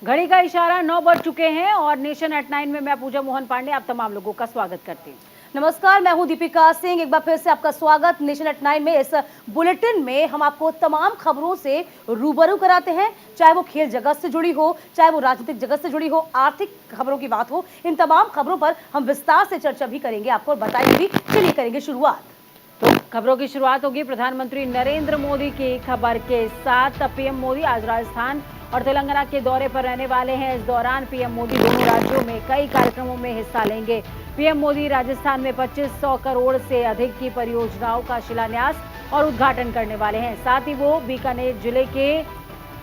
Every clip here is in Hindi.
घड़ी का इशारा 9 बज चुके हैं और नेशन एट 9 में मैं पूजा मोहन पांडे आप तमाम लोगों का स्वागत करती हूँ। नमस्कार, मैं हूं दीपिका सिंह। एक बार फिर से आपका स्वागत नेशन एट 9 में। इस बुलेटिन में हम आपको तमाम खबरों से रूबरू कराते हैं, चाहे वो खेल जगत से जुड़ी हो, चाहे वो राजनीतिक जगत से जुड़ी हो, आर्थिक खबरों की बात हो। इन तमाम खबरों पर हम विस्तार से चर्चा भी करेंगे, आपको बताएंगे भी। चलिए करेंगे शुरुआत। तो खबरों की शुरुआत होगी प्रधानमंत्री नरेंद्र मोदी की खबर के साथ। पीएम मोदी आज राजस्थान और तेलंगाना के दौरे पर रहने वाले हैं। इस दौरान पीएम मोदी दोनों राज्यों में कई कार्यक्रमों में हिस्सा लेंगे। पीएम मोदी राजस्थान में 2500 करोड़ से अधिक की परियोजनाओं का शिलान्यास और उद्घाटन करने वाले हैं। साथ ही वो बीकानेर जिले के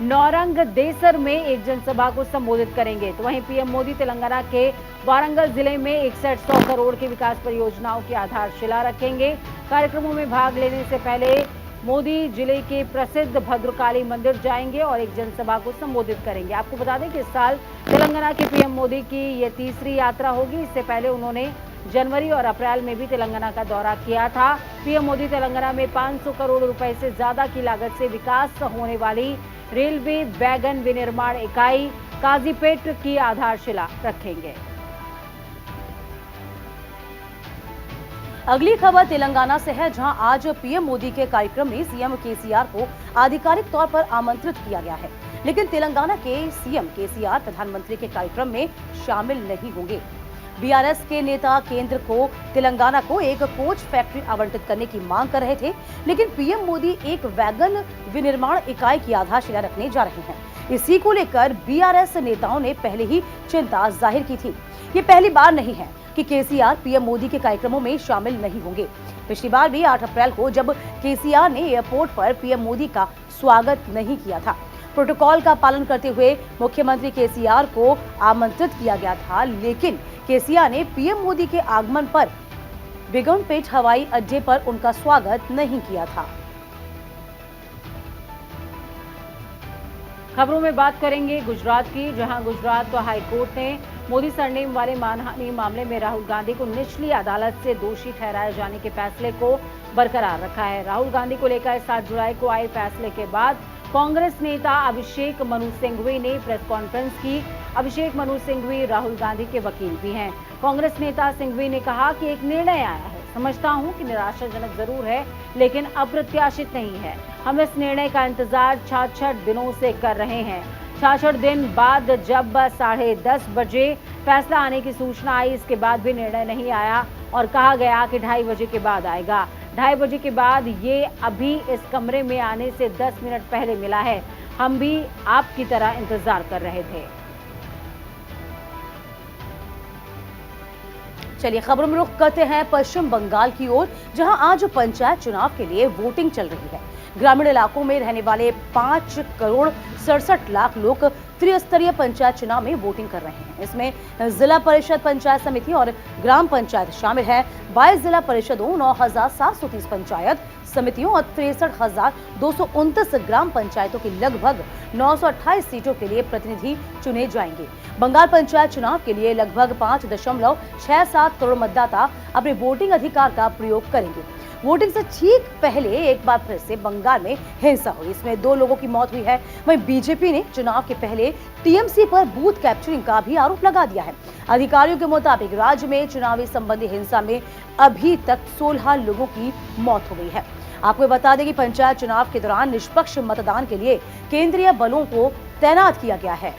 नौरंग देसर में एक जनसभा को संबोधित करेंगे। तो वहीं पीएम मोदी तेलंगाना के वारंगल जिले में 6100 करोड़ की विकास परियोजनाओं की आधारशिला रखेंगे। कार्यक्रमों में भाग लेने से पहले मोदी जिले के प्रसिद्ध भद्रकाली मंदिर जाएंगे और एक जनसभा को संबोधित करेंगे। आपको बता दें कि इस साल तेलंगाना के पीएम मोदी की ये तीसरी यात्रा होगी। इससे पहले उन्होंने जनवरी और अप्रैल में भी तेलंगाना का दौरा किया था। पीएम मोदी तेलंगाना में 500 करोड़ रुपए से ज्यादा की लागत से विकास होने वाली रेलवे वैगन विनिर्माण इकाई काजीपेट की आधारशिला रखेंगे। अगली खबर तेलंगाना से है, जहां आज पीएम मोदी के कार्यक्रम में सीएम केसीआर को आधिकारिक तौर पर आमंत्रित किया गया है, लेकिन तेलंगाना के सीएम केसीआर प्रधानमंत्री के कार्यक्रम में शामिल नहीं होंगे। बीआरएस के नेता केंद्र को तेलंगाना को एक कोच फैक्ट्री आवंटित करने की मांग कर रहे थे, लेकिन पीएम मोदी एक वैगन विनिर्माण इकाई की आधारशिला रखने जा रहे हैं। इसी को लेकर बीआरएस नेताओं ने पहले ही चिंता जाहिर की थी। ये पहली बार नहीं है कि केसीआर पीएम मोदी के कार्यक्रमों में शामिल नहीं होंगे। पिछली बार भी 8 अप्रैल को जब केसीआर ने एयरपोर्ट पर पीएम मोदी का स्वागत नहीं किया था, प्रोटोकॉल का पालन करते हुए मुख्यमंत्री केसीआर को आमंत्रित किया गया था, लेकिन केसीआर ने पीएम मोदी के आगमन पर बेगमपेट हवाई अड्डे पर उनका स्वागत नहीं किया था। खबरों में बात करेंगे गुजरात की, जहां गुजरात हाईकोर्ट ने मोदी सरनेम वाले मानहानि मामले में राहुल गांधी को निचली अदालत से दोषी ठहराए जाने के फैसले को बरकरार रखा है। राहुल गांधी को लेकर 7 जुलाई को आए फैसले के बाद कांग्रेस नेता अभिषेक मनु सिंघवी ने प्रेस कॉन्फ्रेंस की। अभिषेक मनु सिंघवी राहुल गांधी के वकील भी हैं। कांग्रेस नेता सिंघवी ने कहा कि एक निर्णय आया है, समझता हूं कि निराशाजनक जरूर है, लेकिन अप्रत्याशित नहीं है। हम इस निर्णय का इंतजार 66 दिनों से कर रहे हैं। 66 दिन बाद जब 10:30 बजे फैसला आने की सूचना आई, इसके बाद भी निर्णय नहीं आया और कहा गया कि 2:30 बजे के बाद आएगा। 2:30 बजे के बाद ये अभी इस कमरे में आने से 10 मिनट पहले मिला है। हम भी आपकी तरह इंतजार कर रहे थे। चलिए खबरों में रुख करते हैं पश्चिम बंगाल की ओर, जहां आज पंचायत चुनाव के लिए वोटिंग चल रही है। ग्रामीण इलाकों में रहने वाले 5 करोड़ 67 लाख लोग त्रिस्तरीय पंचायत चुनाव में वोटिंग कर रहे हैं। इसमें जिला परिषद, पंचायत समिति और ग्राम पंचायत शामिल है। 22 जिला परिषदों, 9,730 पंचायत समितियों और 63,229 ग्राम पंचायतों की लगभग 928 सीटों के लिए प्रतिनिधि चुने जाएंगे। बंगाल पंचायत चुनाव के लिए लगभग 5.67 करोड़ मतदाता अपने वोटिंग अधिकार का प्रयोग करेंगे। वोटिंग से ठीक पहले एक बार फिर से बंगाल में हिंसा हुई, इसमें 2 लोगों की मौत हुई है। वहीं बीजेपी ने चुनाव के पहले टीएमसी पर बूथ कैप्चरिंग का भी आरोप लगा दिया है। अधिकारियों के मुताबिक राज्य में चुनावी संबंधी हिंसा में अभी तक 16 लोगों की मौत हो गई है। आपको बता दें कि पंचायत चुनाव के दौरान निष्पक्ष मतदान के लिए केंद्रीय बलों को तैनात किया गया है।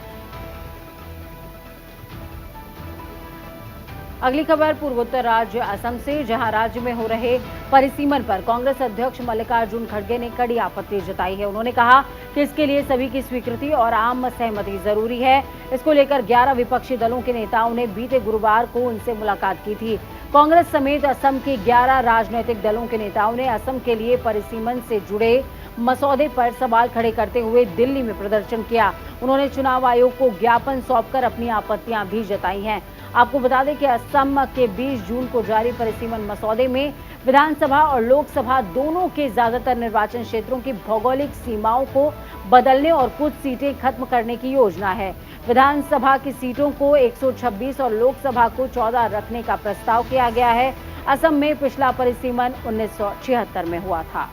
अगली खबर पूर्वोत्तर राज्य असम से, जहां राज्य में हो रहे परिसीमन पर कांग्रेस अध्यक्ष मल्लिकार्जुन खड़गे ने कड़ी आपत्ति जताई है। उन्होंने कहा कि इसके लिए सभी की स्वीकृति और आम सहमति जरूरी है। इसको लेकर 11 विपक्षी दलों के नेताओं ने बीते गुरुवार को उनसे मुलाकात की थी। कांग्रेस समेत असम के 11 राजनीतिक दलों के नेताओं ने असम के लिए परिसीमन से जुड़े मसौदे पर सवाल खड़े करते हुए दिल्ली में प्रदर्शन किया। उन्होंने चुनाव आयोग को ज्ञापन सौंपकर अपनी आपत्तियां भी जताई हैं। आपको बता दें कि असम के 20 जून को जारी परिसीमन मसौदे में विधानसभा और लोकसभा दोनों के ज्यादातर निर्वाचन क्षेत्रों की भौगोलिक सीमाओं को बदलने और कुछ सीटें खत्म करने की योजना है। विधानसभा की सीटों को 126 और लोकसभा को 14 रखने का प्रस्ताव किया गया है। असम में पिछला परिसीमन 1976 में हुआ था।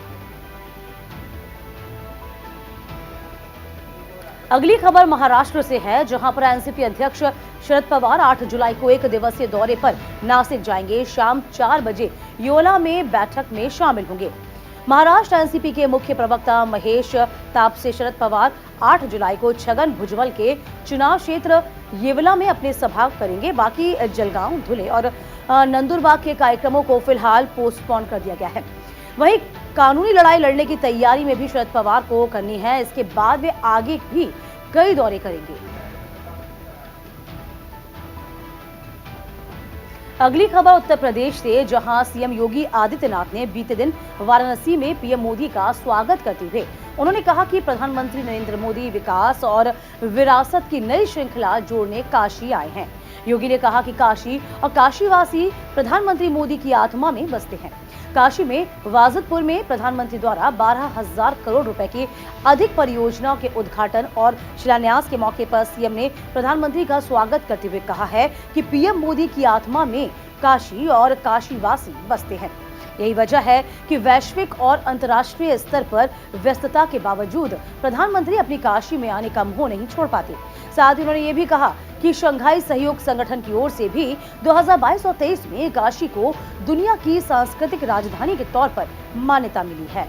अगली खबर महाराष्ट्र से है, जहां पर एनसीपी अध्यक्ष शरद पवार 8 जुलाई को एक दिवसीय दौरे पर नासिक जाएंगे। शाम 4 बजे योला में बैठक में शामिल होंगे। महाराष्ट्र एनसीपी के मुख्य प्रवक्ता महेश तापसे शरद पवार 8 जुलाई को छगन भुजबल के चुनाव क्षेत्र येवला में अपनी सभा करेंगे। बाकी जलगांव, धुले और नंदुरबार के कार्यक्रमों को फिलहाल पोस्टपोन कर दिया गया है। वहीं कानूनी लड़ाई लड़ने की तैयारी में भी शरद पवार को करनी है। इसके बाद वे आगे भी कई दौरे करेंगे। अगली खबर उत्तर प्रदेश से, जहां सीएम योगी आदित्यनाथ ने बीते दिन वाराणसी में पीएम मोदी का स्वागत करते हुए उन्होंने कहा कि प्रधानमंत्री नरेंद्र मोदी विकास और विरासत की नई श्रृंखला जोड़ने काशी आए हैं। योगी ने कहा कि काशी और काशीवासी प्रधानमंत्री मोदी की आत्मा में बसते हैं। काशी में वाजिदपुर में प्रधानमंत्री द्वारा 12,000 करोड़ रुपए की अधिक परियोजनाओं के उद्घाटन और शिलान्यास के मौके पर सीएम ने प्रधानमंत्री का स्वागत करते हुए कहा है कि पीएम मोदी की आत्मा में काशी और काशीवासी बसते हैं। यही वजह है कि वैश्विक और अंतर्राष्ट्रीय स्तर पर व्यस्तता के बावजूद प्रधानमंत्री अपनी काशी में आने का मुंह नहीं छोड़ पाते। साथ ही उन्होंने ये भी कहा कि शंघाई सहयोग संगठन की ओर से भी 2022 और 23 में काशी को दुनिया की सांस्कृतिक राजधानी के तौर पर मान्यता मिली है।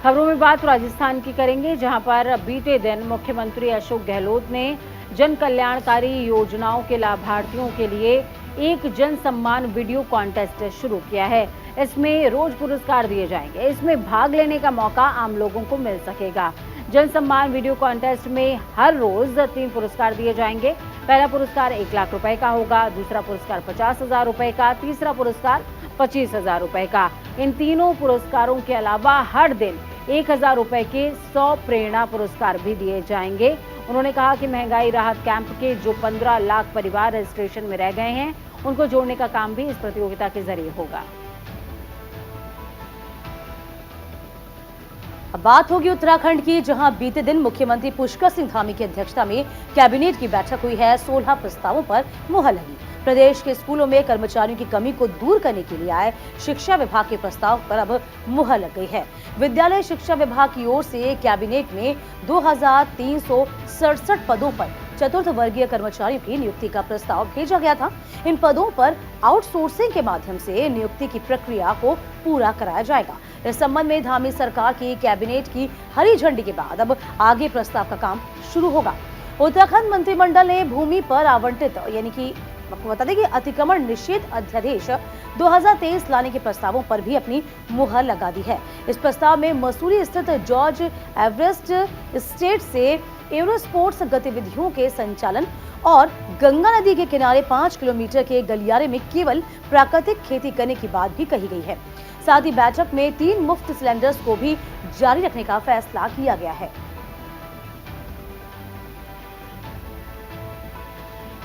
खबरों में बात राजस्थान की करेंगे, जहां पर बीते दिन मुख्यमंत्री अशोक गहलोत ने जन कल्याणकारी योजनाओं के लाभार्थियों के लिए एक जन सम्मान वीडियो कॉन्टेस्ट शुरू किया है। इसमें रोज पुरस्कार दिए जाएंगे। इसमें भाग लेने का मौका आम लोगों को मिल सकेगा। जन सम्मान वीडियो कॉन्टेस्ट में हर रोज 3 पुरस्कार दिए जाएंगे। पहला पुरस्कार 1 लाख रुपए का होगा, दूसरा पुरस्कार 50,000 रुपए का, तीसरा पुरस्कार 25,000 रुपए का। इन तीनों पुरस्कारों के अलावा हर दिन 1,000 रुपए के 100 प्रेरणा पुरस्कार भी दिए जाएंगे। उन्होंने कहा कि महंगाई राहत कैंप के जो 15 लाख परिवार रजिस्ट्रेशन में रह गए हैं, उनको जोड़ने का काम भी इस प्रतियोगिता के जरिए होगा। अब बात होगी उत्तराखंड की, जहां बीते दिन मुख्यमंत्री पुष्कर सिंह धामी की अध्यक्षता में कैबिनेट की बैठक हुई है। 16 प्रस्तावों पर मुहर लगी। प्रदेश के स्कूलों में कर्मचारियों की कमी को दूर करने के लिए आए शिक्षा विभाग के प्रस्ताव पर अब मुहर लग गई है। विद्यालय शिक्षा विभाग की ओर से कैबिनेट में 2,367 पदों पर चतुर्थ वर्गीय कर्मचारियों की नियुक्ति का प्रस्ताव भेजा गया था। इन पदों पर आउटसोर्सिंग के माध्यम से नियुक्ति की प्रक्रिया को पूरा कराया जाएगा। इस संबंध में धामी सरकार की कैबिनेट की हरी झंडी के बाद अब आगे प्रस्ताव का काम शुरू होगा। उत्तराखंड मंत्रिमंडल ने भूमि पर आवंटित यानी कि आपको बता दें कि अतिक्रमण निषेध अध्यादेश 2023 लाने के प्रस्तावों पर भी अपनी मुहर लगा दी है। इस प्रस्ताव में मसूरी स्थित जॉर्ज एवरेस्ट स्टेट से एरो स्पोर्ट्स गतिविधियों के संचालन और गंगा नदी के किनारे 5 किलोमीटर के गलियारे में केवल प्राकृतिक खेती करने की बात भी कही गई है। साथ ही बैठक में 3 मुफ्त सिलेंडर्स को भी जारी रखने का फैसला किया गया है।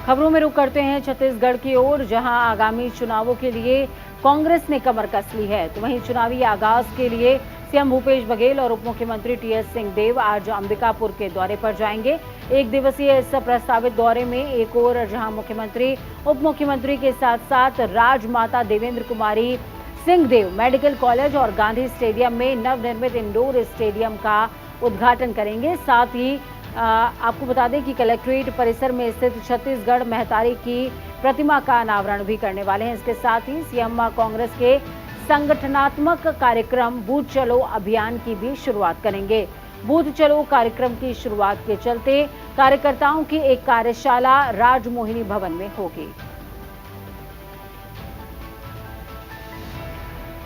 खबरों में रुख करते हैं छत्तीसगढ़ की ओर, जहां आगामी चुनावों के लिए कांग्रेस ने कमर कस ली है। तो वहीं चुनावी आगाज के लिए सीएम भूपेश बघेल और उप मुख्यमंत्री टीएस सिंहदेव आज अंबिकापुर के दौरे पर जाएंगे। एक दिवसीय इस प्रस्तावित दौरे में एक और जहां मुख्यमंत्री उप मुख्यमंत्री के साथ साथ राजमाता देवेंद्र कुमारी सिंहदेव मेडिकल कॉलेज और गांधी स्टेडियम में नवनिर्मित इंडोर स्टेडियम का उद्घाटन करेंगे। साथ ही आपको बता दें कि कलेक्ट्रेट परिसर में स्थित छत्तीसगढ़ महतारी की प्रतिमा का अनावरण भी करने वाले हैं। इसके साथ ही सीएम कांग्रेस के संगठनात्मक कार्यक्रम बूथ चलो अभियान की भी शुरुआत करेंगे। बूथ चलो कार्यक्रम की शुरुआत के चलते कार्यकर्ताओं की एक कार्यशाला राजमोहिनी भवन में होगी।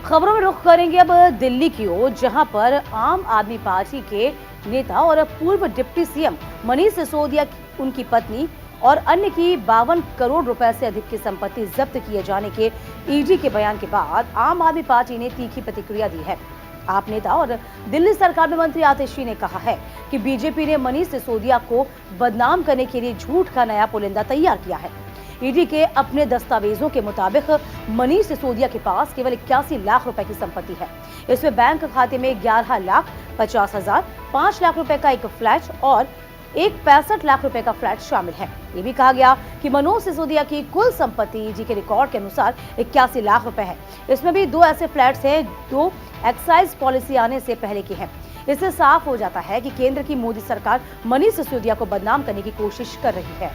खबरों में रुख करेंगे अब दिल्ली की ओर, जहां पर आम आदमी पार्टी के नेता और पूर्व डिप्टी सीएम मनीष सिसोदिया, उनकी पत्नी और अन्य की 52 करोड़ रुपए से अधिक की संपत्ति जब्त किए जाने के ईडी के बयान के बाद आम आदमी पार्टी ने तीखी प्रतिक्रिया दी है। आप नेता और दिल्ली सरकार में मंत्री आतिशी ने कहा है कि बीजेपी ने मनीष सिसोदिया को बदनाम करने के लिए झूठ का नया पुलिंदा तैयार किया है। ईडी के अपने दस्तावेजों के मुताबिक मनीष सिसोदिया के पास केवल 81 लाख रुपए की संपत्ति है। इसमें बैंक खाते में 11,50,000, 5 लाख रुपए का एक फ्लैट और एक 65 लाख रुपए का फ्लैट शामिल है। ये भी कहा गया कि मनोज सिसोदिया की कुल संपत्ति जी के रिकॉर्ड के अनुसार 81 लाख रुपए है। इसमें भी 2 ऐसे फ्लैट्स हैं जो एक्साइज पॉलिसी आने से पहले के हैं। इससे साफ हो जाता है कि केंद्र की मोदी सरकार मनीष सिसोदिया को बदनाम करने की कोशिश कर रही है।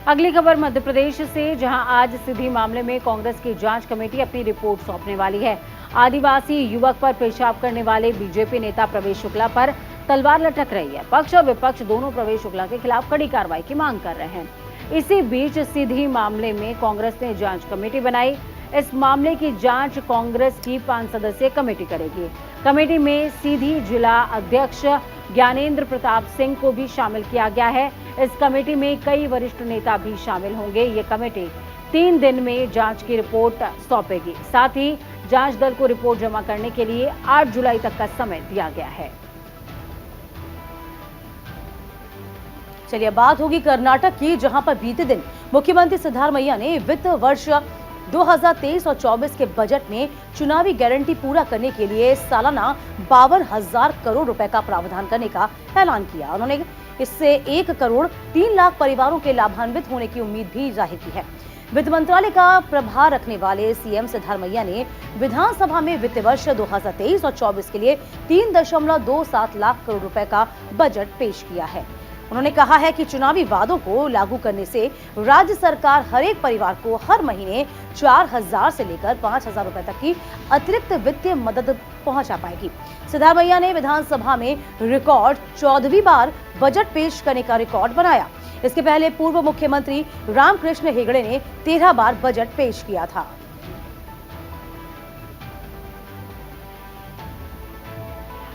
अगली खबर मध्य प्रदेश से, जहां आज सिधी मामले में कांग्रेस की जांच कमेटी अपनी रिपोर्ट सौंपने वाली है। आदिवासी युवक पर पेशाब करने वाले बीजेपी नेता प्रवेश शुक्ला पर तलवार लटक रही है। पक्ष और विपक्ष दोनों प्रवेश शुक्ला के खिलाफ कड़ी कार्रवाई की मांग कर रहे हैं। इसी बीच सिधी मामले में कांग्रेस ने जांच कमेटी बनाई। इस मामले की जांच कांग्रेस की 5 सदस्यीय कमेटी करेगी। कमेटी में सीधी जिला अध्यक्ष ज्ञानेंद्र प्रताप सिंह को भी शामिल किया गया है। इस कमेटी में कई वरिष्ठ नेता भी शामिल होंगे। ये कमेटी 3 दिन में जांच की रिपोर्ट सौंपेगी। साथ ही जांच दल को रिपोर्ट जमा करने के लिए 8 जुलाई तक का समय दिया गया है। चलिए बात होगी कर्नाटक की, जहां पर बीते दिन मुख्यमंत्री सिद्धारमैया ने वित्त वर्ष 2023 और 24 के बजट में चुनावी गारंटी पूरा करने के लिए सालाना 52,000 करोड़ रुपए का प्रावधान करने का ऐलान किया। उन्होंने इससे 1 करोड़ 3 लाख परिवारों के लाभान्वित होने की उम्मीद भी जाहिर की है। वित्त मंत्रालय का प्रभार रखने वाले सीएम सिद्धारमैया ने विधानसभा में वित्त वर्ष 2023 और 24 के लिए 3.27 लाख करोड़ रुपए का बजट पेश किया है। उन्होंने कहा है कि चुनावी वादों को लागू करने से राज्य सरकार हर एक परिवार को हर महीने 4,000 से लेकर 5,000 रुपए तक की अतिरिक्त वित्तीय मदद पहुंचा पाएगी। सिद्धारमैया ने विधानसभा में रिकॉर्ड 14वीं बार बजट पेश करने का रिकॉर्ड बनाया। इसके पहले पूर्व मुख्यमंत्री रामकृष्ण हेगड़े ने 13 बार बजट पेश किया था।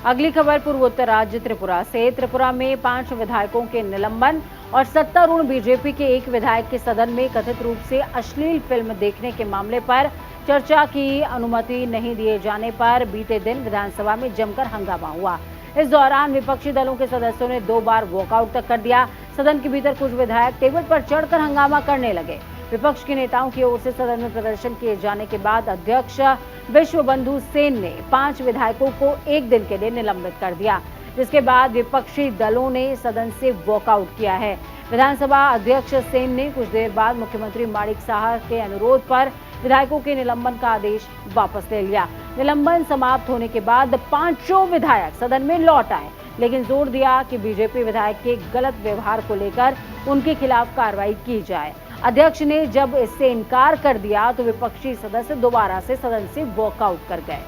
अगली खबर पूर्वोत्तर राज्य त्रिपुरा से। त्रिपुरा में 5 विधायकों के निलंबन और सत्तारूढ़ बीजेपी के एक विधायक के सदन में कथित रूप से अश्लील फिल्म देखने के मामले पर चर्चा की अनुमति नहीं दिए जाने पर बीते दिन विधानसभा में जमकर हंगामा हुआ। इस दौरान विपक्षी दलों के सदस्यों ने 2 बार वॉकआउट तक कर दिया। सदन के भीतर कुछ विधायक टेबल पर चढ़कर हंगामा करने लगे। विपक्ष के नेताओं की ओर से सदन में प्रदर्शन किए जाने के बाद अध्यक्ष विश्वबंधु सेन ने 5 विधायकों को 1 दिन के लिए निलंबित कर दिया, जिसके बाद विपक्षी दलों ने सदन से वॉकआउट किया है। विधानसभा अध्यक्ष सेन ने कुछ देर बाद मुख्यमंत्री माणिक साहा के अनुरोध पर विधायकों के निलंबन का आदेश वापस ले लिया। निलंबन समाप्त होने के बाद 5 विधायक सदन में लौट आए, लेकिन जोर दिया कि बीजेपी विधायक के गलत व्यवहार को लेकर उनके खिलाफ कार्रवाई की जाए। अध्यक्ष ने जब इससे इनकार कर दिया तो विपक्षी सदस्य दोबारा से सदन से वॉकआउट कर गए।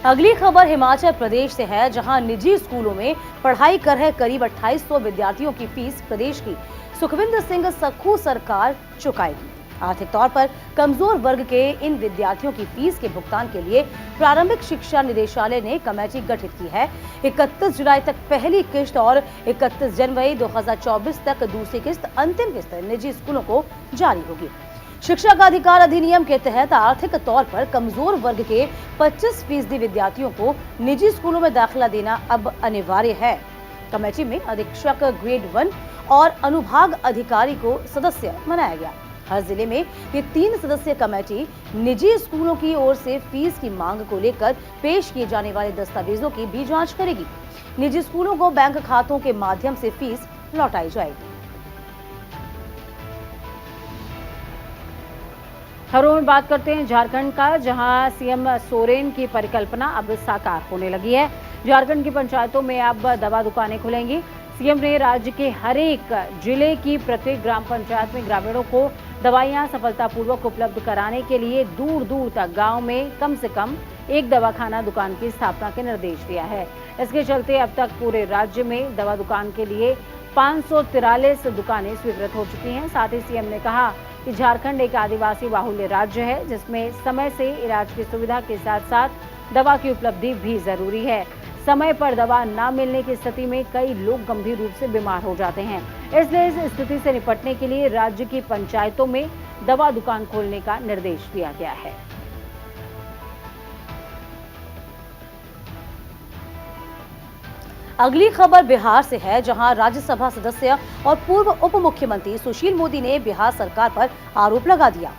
अगली खबर हिमाचल प्रदेश से है, जहां निजी स्कूलों में पढ़ाई कर रहे करीब 2800 विद्यार्थियों की फीस प्रदेश की सुखविंदर सिंह सक्खू सरकार चुकाएगी। आर्थिक तौर पर कमजोर वर्ग के इन विद्यार्थियों की फीस के भुगतान के लिए प्रारंभिक शिक्षा निदेशालय ने कमेटी गठित की है। 31 जुलाई तक पहली किस्त और 31 जनवरी 2024 तक दूसरी किस्त, अंतिम किस्त निजी स्कूलों को जारी होगी। शिक्षा का अधिकार अधिनियम के तहत आर्थिक तौर पर कमजोर वर्ग के 25% विद्यार्थियों को निजी स्कूलों में दाखिला देना अब अनिवार्य है। कमेटी में अधीक्षक ग्रेड 1 और अनुभाग अधिकारी को सदस्य बनाया गया। हर जिले में ये 3 सदस्यीय कमेटी निजी स्कूलों की ओर से फीस की मांग को लेकर पेश किए जाने वाले दस्तावेजों की भी जांच करेगी। निजी स्कूलों को बैंक खातों के माध्यम से फीस लौटाई जाएगी। खबरों में बात करते हैं झारखंड का, जहां सीएम सोरेन की परिकल्पना अब साकार होने लगी है। झारखंड की पंचायतों में अब दवा दुकानें खुलेंगी। सीएम ने राज्य के हर एक जिले की प्रत्येक ग्राम पंचायत में ग्रामीणों को दवाइयां सफलतापूर्वक उपलब्ध कराने के लिए दूर दूर तक गांव में कम से कम एक दवाखाना दुकान की स्थापना के निर्देश दिया है। इसके चलते अब तक पूरे राज्य में दवा दुकान के लिए 543 दुकानें स्वीकृत हो चुकी हैं। साथ ही सीएम ने कहा कि झारखंड एक आदिवासी बाहुल्य राज्य है, जिसमें समय से इलाज की सुविधा के साथ साथ दवा की उपलब्धि भी जरूरी है। समय पर दवा न मिलने की स्थिति में कई लोग गंभीर रूप से बीमार हो जाते हैं। इसलिए इस स्थिति से निपटने के लिए राज्य की पंचायतों में दवा दुकान खोलने का निर्देश दिया गया है। अगली खबर बिहार से है, जहां राज्यसभा सदस्य और पूर्व उप मुख्यमंत्री सुशील मोदी ने बिहार सरकार पर आरोप लगा दिया।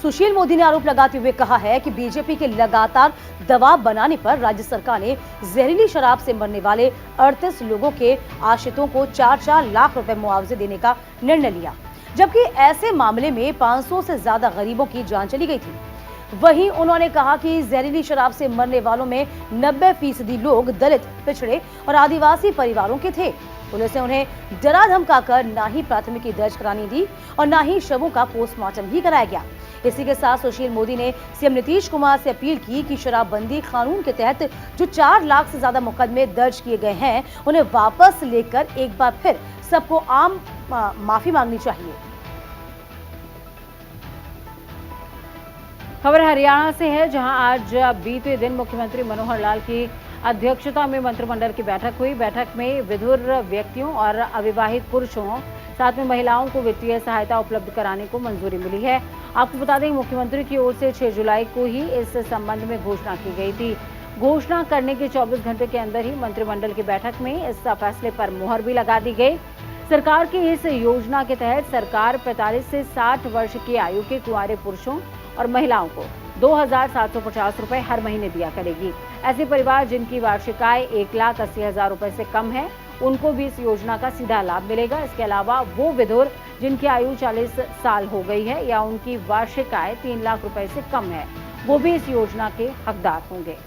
सुशील मोदी ने आरोप लगाते हुए कहा है कि बीजेपी के लगातार दबाव बनाने पर राज्य सरकार ने जहरीली शराब से मरने वाले 38 लोगों के आश्रितों को 4-4 लाख रुपए मुआवजे देने का निर्णय लिया, जबकि ऐसे मामले में 500 से ज्यादा गरीबों की जान चली गई थी। वहीं उन्होंने कहा कि जहरीली शराब से मरने वालों में 90% लोग दलित, पिछड़े और आदिवासी परिवारों के थे। पुलिस ने उन्हें डरा धमकाकर ना ही प्राथमिकी दर्ज करानी दी और ना ही शवों का पोस्टमार्टम ही कराया गया। इसी के साथ सुशील मोदी ने सीएम नीतीश कुमार से अपील की कि शराबबंदी कानून के तहत जो 4 लाख से ज्यादा मुकदमे दर्ज किए गए हैं, उन्हें वापस लेकर एक बार फिर सबको आम माफी मांगनी चाहिए। खबर हरियाणा से है, जहां आज बीते दिन मुख्यमंत्री मनोहर लाल की अध्यक्षता में मंत्रिमंडल की बैठक हुई। बैठक में विधुर व्यक्तियों और अविवाहित पुरुषों, साथ में महिलाओं को वित्तीय सहायता उपलब्ध कराने को मंजूरी मिली है। आपको बता दें, मुख्यमंत्री की ओर से 6 जुलाई को ही इस संबंध में घोषणा की गई थी। घोषणा करने के 24 घंटे के अंदर ही मंत्रिमंडल की बैठक में इस फैसले पर मुहर भी लगा दी गई। सरकार की इस योजना के तहत सरकार 45 से 60 वर्ष की आयु के कुंवारे पुरुषों और महिलाओं को 2,750 रुपए हर महीने दिया करेगी। ऐसे परिवार जिनकी वार्षिक आय 1,80,000 रुपए से कम है, उनको भी इस योजना का सीधा लाभ मिलेगा। इसके अलावा वो विधुर जिनकी आयु 40 साल हो गई है या उनकी वार्षिक आय 3 लाख रुपए से कम है, वो भी इस योजना के हकदार होंगे।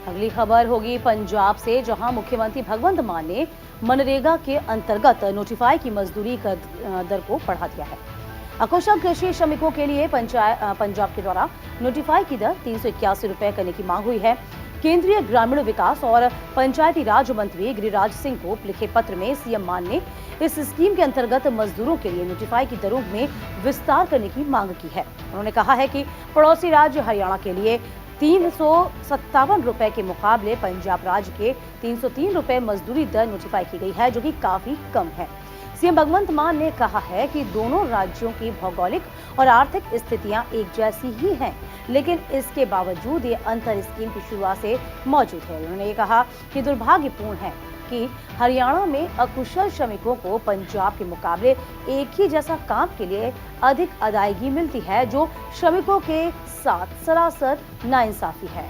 अगली खबर होगी पंजाब से, जहां मुख्यमंत्री भगवंत मान ने मनरेगा के अंतर्गत नोटिफाई की मजदूरी दर को बढ़ा दिया है। अकुशल कृषि श्रमिकों के लिए पंजाब के द्वारा नोटिफाई की दर 381 रुपए करने की मांग हुई है। केंद्रीय ग्रामीण विकास और पंचायती राज मंत्री गिरिराज सिंह को लिखे पत्र में सीएम मान ने इस स्कीम के अंतर्गत मजदूरों के लिए नोटिफाई की दरों में विस्तार करने की मांग की है। उन्होंने कहा है कि पड़ोसी राज्य हरियाणा के लिए 357 रुपए के मुकाबले पंजाब राज्य के 303 रुपए मजदूरी दर नोटिफाई की गई है, जो कि काफी कम है। सीएम भगवंत मान ने कहा है कि दोनों राज्यों की भौगोलिक और आर्थिक स्थितियां एक जैसी ही हैं, लेकिन इसके बावजूद ये अंतर स्कीम की शुरुआत से मौजूद है। उन्होंने ये कहा कि दुर्भाग्यपूर्ण है कि हरियाणा में अकुशल श्रमिकों को पंजाब के मुकाबले एक ही जैसा काम के लिए अधिक अदायगी मिलती है, जो श्रमिकों के साथ सरासर नाइंसाफी है।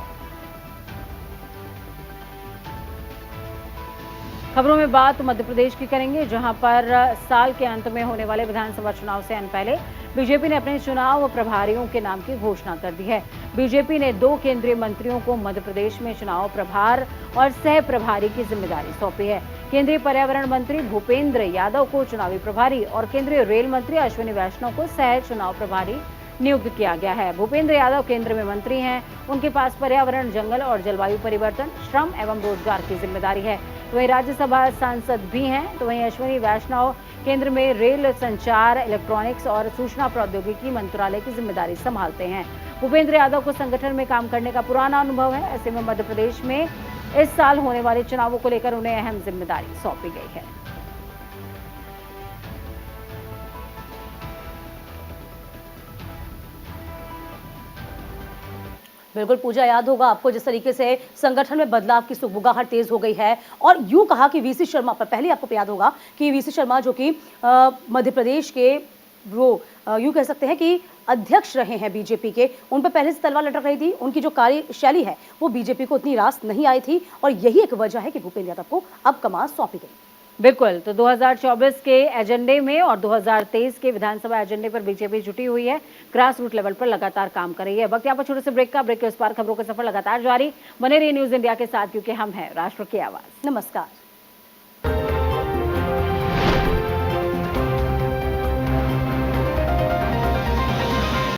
खबरों में बात मध्य प्रदेश की करेंगे, जहां पर साल के अंत में होने वाले विधानसभा चुनाव से पहले बीजेपी ने अपने चुनाव प्रभारियों के नाम की घोषणा कर दी है। बीजेपी ने 2 केंद्रीय मंत्रियों को मध्य प्रदेश में चुनाव प्रभार और सह प्रभारी की जिम्मेदारी सौंपी है। केंद्रीय पर्यावरण मंत्री भूपेंद्र यादव को चुनावी प्रभारी और केंद्रीय रेल मंत्री अश्विनी वैष्णव को सह चुनाव प्रभारी नियुक्त किया गया है। भूपेंद्र यादव केंद्र में मंत्री हैं। उनके पास पर्यावरण, जंगल और जलवायु परिवर्तन, श्रम एवं रोजगार की जिम्मेदारी है। तो वहीं राज्यसभा सांसद भी हैं। तो वहीं अश्विनी वैष्णव केंद्र में रेल, संचार, इलेक्ट्रॉनिक्स और सूचना प्रौद्योगिकी मंत्रालय की जिम्मेदारी संभालते हैं। भूपेंद्र यादव को संगठन में काम करने का पुराना अनुभव है। ऐसे में मध्य प्रदेश में इस साल होने वाले चुनावों को लेकर उन्हें अहम जिम्मेदारी सौंपी गई है। बिल्कुल पूजा, याद होगा आपको जिस तरीके से संगठन में बदलाव की सुगबुगाहट तेज हो गई है, और यूं कहा कि वीसी शर्मा पर पहले आपको याद होगा कि वीसी शर्मा जो कि मध्य प्रदेश के वो यूं कह सकते हैं कि अध्यक्ष रहे हैं बीजेपी के, उन पर पहले से तलवार लटक रही थी। उनकी जो कार्यशैली है वो बीजेपी को उतनी रास नहीं आई थी, और यही एक वजह है कि भूपेंद्र यादव को अब कमान सौंपी गई। बिल्कुल, तो 2024 के एजेंडे में और 2023 के विधानसभा एजेंडे पर बीजेपी जुटी हुई है। ग्रास रूट लेवल पर लगातार काम कर रही है। वक्त यहाँ पर छोटे से ब्रेक का। ब्रेक के उस पार खबरों का सफर लगातार जारी। बने रहिए न्यूज इंडिया के साथ, क्योंकि हम हैं राष्ट्र की आवाज। नमस्कार।